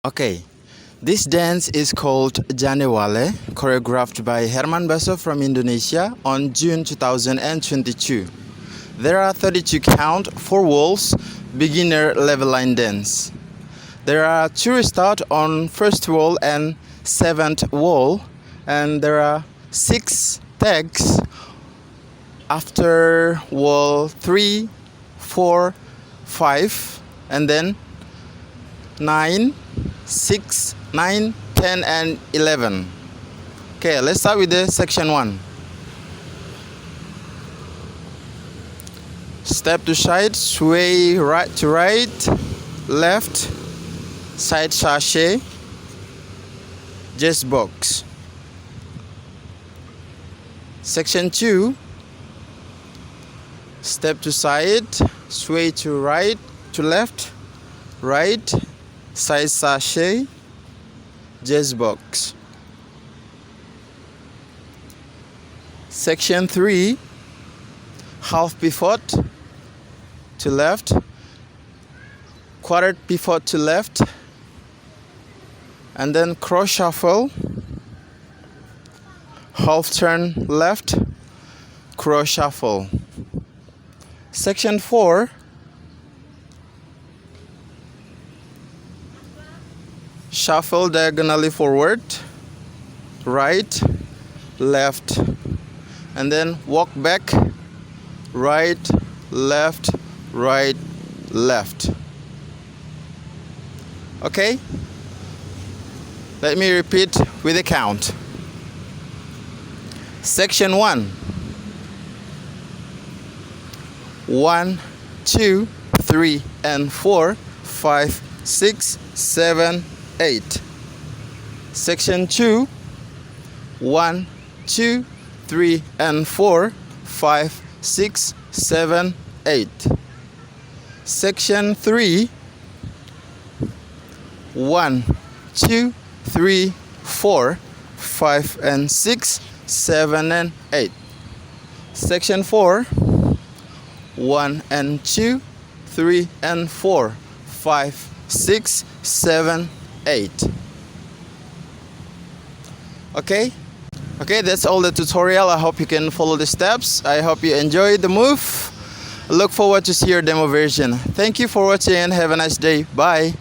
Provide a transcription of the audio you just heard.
Okay, this dance is called Wale, choreographed by Herman Baso from Indonesia on June 2022. There are 32 count, 4 walls, beginner level line dance. There are 2 restart on first wall and 7th wall, and there are 6 tags after wall 3, 4, 5, and then 9, 6, 9, 10, and 11. Okay, let's start with the section 1. Step to side, sway right to right, left, side sachet, just box. Section 2. Step to side, sway to right, to left, right, side sachet, just box. Section 3. Half pivot to left, quarter pivot to left, and then cross shuffle, half turn left, cross shuffle. Section 4. Shuffle diagonally forward, right, left, and then walk back, right, left, right, left. Okay? Let me repeat with a count. Section 1. 1, 2, 3, and 4, 5, 6, 7, 8. Section 2. 1, 2, 3, and 4, 5, 6, 7, 8. Section 3. 1, 2, 3, 4, 5, and 6, 7, and 8. Section 4. 1 and 2, 3 and 4, 5, 6, 7, 8. Okay, that's all the tutorial. I hope you can follow the steps. I hope you enjoy the move. Look forward to see your demo version. Thank you for watching and have a nice day. Bye.